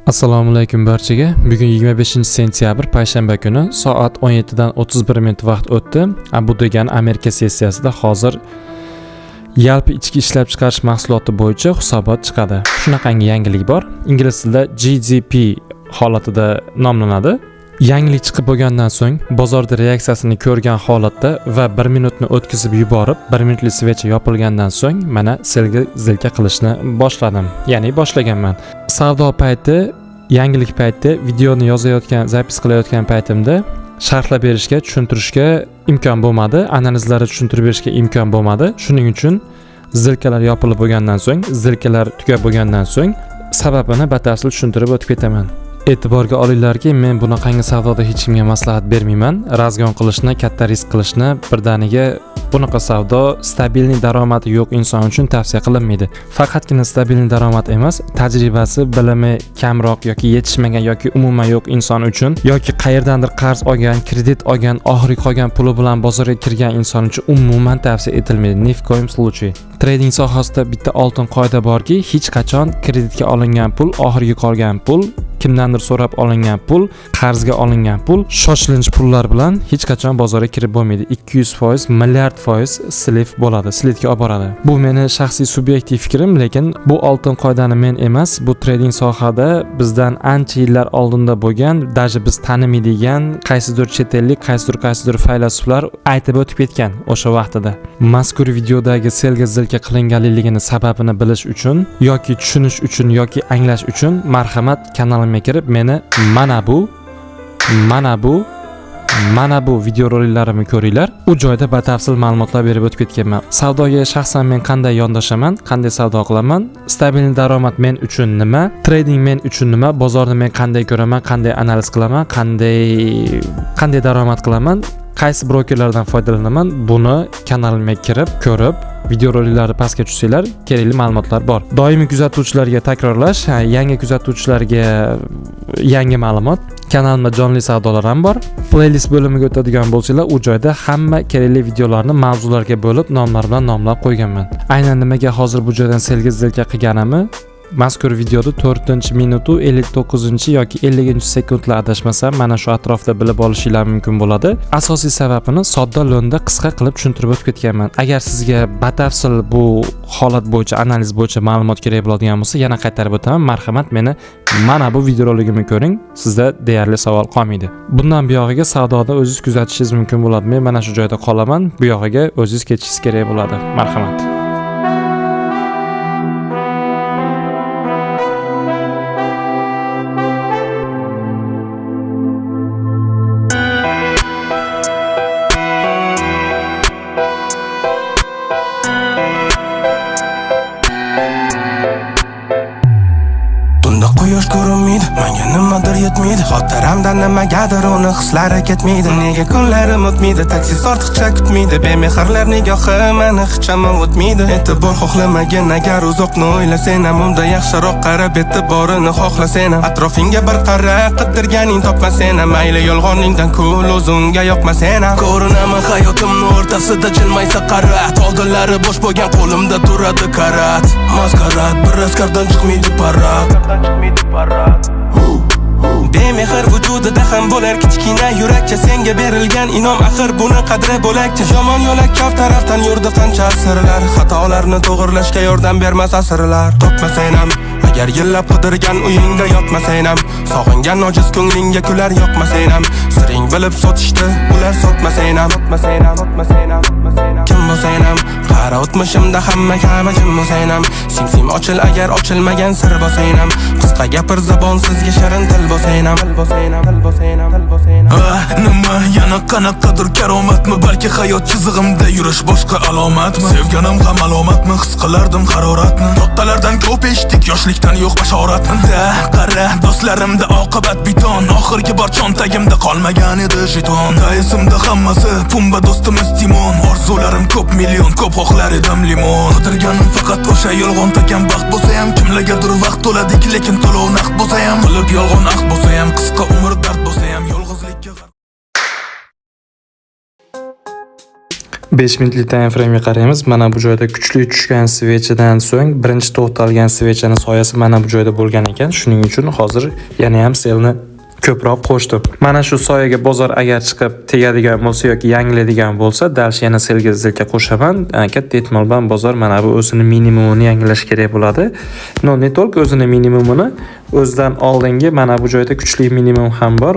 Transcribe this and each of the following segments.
Assalomu alaykum barchaga. Bugun 25-sentyabr payshanba kuni soat 17dan 31 minut vaqt o'tdi. Bu degani Amerika sessiyasida hozir yalpi ichki ishlab chiqarish mahsuloti bo'yicha hisobot chiqadi. Shunaqangi yangilik bor. Ingliz tilida GDP holatida nomlanadi. Yangilik chiqib bo'lgandan so'ng bozorda reaksiyasini ko'rgan holatda va 1 minutni o'tkazib yuborib, 1 minutli svecha yopilgandan so'ng mana selga zilka qilishni boshladim. Ya'ni boshlaganman. Savdo payti, yangilik payti videoni yozayotgan, zapis qilayotgan paytimda sharhlab berishga, tushuntirishga imkon bo'lmadi, analizlarni tushuntirib berishga imkon bo'lmadi. Shuning uchun zilkalar yopilib bo'lgandan so'ng, zilkalar tugab bo'lgandan so'ng sababini batafsil tushuntirib o'tib ketaman. E'tiborga olinglarki, men bunaqangi savdoda hech kimga maslahat bermayman. Razgon qilishni, katta risk qilishni birdaniga bunaqa savdo stabilniy daromadi yo'q inson uchun tavsiya qilinmaydi. Faqatgina stabilniy daromad emas, tajribasi, bilimi kamroq yoki yetishmagan yoki umuman yo'q inson uchun yoki qayerdandir qarz olgan, kredit olgan, oxiri qolgan puli bilan bozorga kirgan inson uchun umuman tavsiya etilmaydi. Ni v ko'yim случае. Trading sohasida bitta oltin qoida borki, hech qachon kreditga olingan pul, oxirgi qolgan pul, kimdandir so'rab olingan pul, qarzga olingan pul, shoshilinch pullar bilan hech qachon bozorga kirib bo'lmaydi. 200%, milliard foiz slif bo'ladi, slitga olib boradi. Bu meni shaxsiy subyektiv fikrim, lekin bu oltin qoidani men emas, bu trading sohada bizdan ancha yillar oldinda bo'lgan, даже biz tanimaydigan qaysidir chet ellik, qaysidir faylasuflar aytib o'tib ketgan o'sha vaqtida. Mazkur videodagi selga zilka qilinganligini sababini bilish uchun yoki tushunish uchun yoki anglash uchun marhamat kanalimga kirib meni mana bu videoroliklarimi ko'ringlar. U joyda batafsil ma'lumotlar berib o'tib ketganman. Savdoga shaxsan men qanday yondashaman, qanday savdo qilaman, stabilniy daromad men uchun nima, trading men uchun nima, bozorni men qanday ko'raman, qanday analiz qilaman, qanday daromad qilaman, qaysi brokerlardan foydalanaman, buni kanalimga kirib, ko'rib, videoroliklarni pastga tushsanglar, kerakli ma'lumotlar bor. Doimiy kuzatuvchilarga takrorlash, yangi kuzatuvchilarga yangi ma'lumot. Kanalimda jonli savdolar ham bor. Playlist bo'limiga o'tadigan bo'lsanglar, u joyda hamma kerakli videolarni mavzularga bo'lib, nomlar bilan nomlab qo'yganman. Aynan nimaga hozir bu joydan selga zilka qilganimni mazkur videoda 4-minutu 59 yoki 50-sekundlar adashmasam mana shu atrofda bilib olishinglar mumkin bo'ladi. Asosiy sababini sodda lo'nda qisqa qilib tushuntirib o'tib ketganman. Agar sizga batafsil bu holat bo'yicha, analiz bo'yicha ma'lumot kerak bo'ladigan bo'lsa, yana qaytarib o'taman. Marhamat, meni mana bu videoroligimni ko'ring. Sizda deyarli savol qolmaydi. Bundan buyog'iga savdoda o'zingiz kuzatishingiz mumkin bo'ladi. Men mana shu joyda qolaman. Bu yog'iga o'zingiz ketishingiz kerak bo'ladi. Marhamat. Quyosh ko'rinmaydi, menga nimadir yetmaydi. Xotiramdan nimagadir uni hislari ketmaydi. Nega kunlarim o'tmaydi, taksi ortiqcha kutmaydi. Bemehrlar nigohi meni hichama o'tmaydi. E'tibor xohlamagin agar uzoqni o'ylasang ham, unda yaxshiroq qarab e'tiborini xohlasang ham. Atrofingga bir qara, qidirganing topmasang ham. Mayli yolg'oningdan kul, o'zingga yoqmasang ham. Ko'rinaman hayotimning o'rtasida jilmaysa qarat. Oldinlari bosh bo'lgan qo'limda turadi karat. Maskarat, bir askardan chiqmaydi parat. Bemehr vujudida ham bo'lar kichkina yurakcha, senga berilgan inom axir buni qadri bo'lakcha. Yomon yo'lak ko'p tarafdan yurdi qancha asrlar, xatolarni to'g'rilashga yordam bermas asrlar. Topmasang ham agar yillab qidirgan uyingda yotmasang ham, sog'ingan ojiz ko'nglingga kular yoqmasang ham, siring bilib sotishdi ular sotmasang ham, kim bo'lsang ham qara o'tmishimda hamma kabi jim bo'lsang ham, sim ochil agar ochilmagan sir bo'lsang ham, qisqa gapir zabonsizga shirin til bo'lsang ham, nima yana qanaqadir karomatmi, balki hayot chizig'imda yurish boshqa alomatmi, sevganim ham alomatmi, his qilardim haroratni, to'xtalardan ko'p eshitdik, yoshlikdan yo'q bashoratni. Qara do'stlarimda oqibat biton, oxirgi bor cho'ntagimda qolmagan edi jeton. Esimda hammasi pumba do'stimiz Timon, orzularim ko'p million, ko'p xohlar edim limon. Qidirganim faqat o'sha yolg'on takan baxt bo'lsa ham, kimlargadir vaqt to'ladik lekin to'lov naqd bo'lsa ham, qilib yolg'on aqd bo'lsa ham, qisqa umr dard bo'lsa ham, yolg'izlikka 5 minutlik time frame'ga qaraymiz. Mana bu joyda kuchli tushgan svechidan so'ng birinchi to'xtalgan svechani soyasi mana bu joyda bo'lgan ekan. Shuning uchun hozir yana ham selni ko'proq qo'shdim. Mana shu soyaga bozor agar chiqib tegadigan bo'lsa yoki yangilaydigan bo'lsa, dalsh yana selga zilka qo'shaman. Katta ehtimol bilan bozor mana bu o'zini minimumini yangilash kerak bo'ladi. No, ne tolk o'zini minimumini o'zidan oldingi mana bu joyda kuchli minimum ham bor.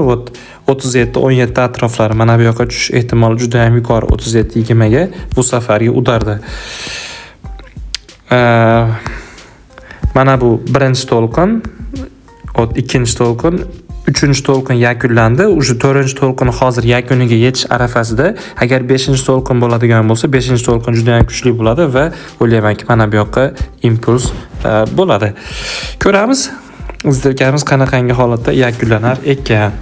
37-17 atroflari mana bu yoqqa tushish ehtimoli juda ham yuqori 37-20 ga bu safargi udardi. Mana bu birinchi to'lqin, ikkinchi to'lqin, uchinchi to'lqin yakunlandi. O'sha 4-to'lqin hozir yakuniga yetish arafasida. Agar 5-to'lqin bo'ladigan bo'lsa, 5-to'lqin juda ham kuchli bo'ladi va o'ylaymanki, mana bu yoqqa impuls bo'ladi. Ko'ramiz, izdirkamiz qanaqangi holatda yakunlanar ekan.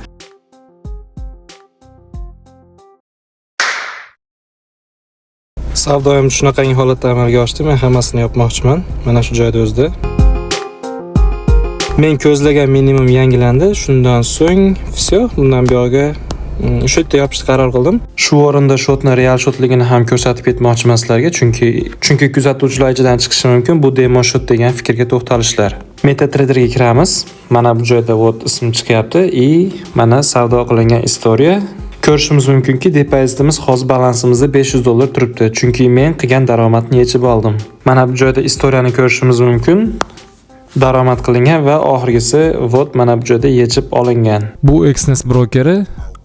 Savdoim shunaqangi holatda amalga oshdi. Men hammasini yopmoqchiman. Mana shu joyda o'zida. Men ko'zlagan minimum yangilandi. Shundan so'ng все, bundan buyog'iga shu yerda yopishga qaror qildim. Shu o'rinda shotni real shotligini ham ko'rsatib ketmoqchiman sizlarga, chunki kuzatuvchilar ichidan chiqishi mumkin. Bu demo shot degan fikrga to'xtalishlar. MetaTrader'ga kiramiz. Mana bu joyda ism chiqyapti и mana savdo qilingan istoriya. Ko'rishimiz mumkinki, depozitimiz hozir balansimizda $500 turibdi, chunki men qilgan daromadni yechib oldim. Mana bu joyda istoriyani ko'rishimiz mumkin. Daromad qilingan va oxirgisi mana bu joyda yechib olingan. Bu Exness brokeri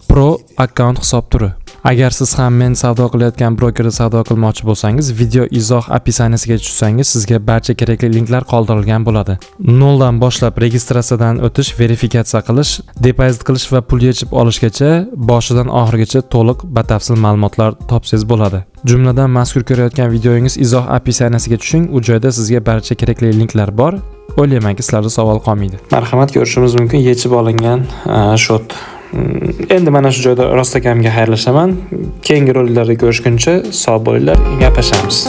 Pro akkaunt hisob turi. Agar siz ham men savdo qilayotgan brokerda savdo qilmoqchi bo'lsangiz, video izoh opisaniyasiga tushsangiz, sizga barcha kerakli linklar qoldirilgan bo'ladi. Noldan boshlab registratsiyadan o'tish, verifikatsiya qilish, depozit qilish va pul yechib olishgacha boshidan oxirigacha to'liq batafsil ma'lumotlar topsangiz bo'ladi. Jumladan mazkur ko'rayotgan videongiz izoh opisaniyasiga tushing, u joyda sizga barcha kerakli linklar bor. O'ylaymanki, sizlarda savol qolmaydi. Marhamat, ko'rishimiz mumkin yechib olingan shot. Endi mana shu joyda rostakamga xayrlashaman. Keyingi roliklarda ko'rishguncha sog' bo'linglar, gaplashamiz.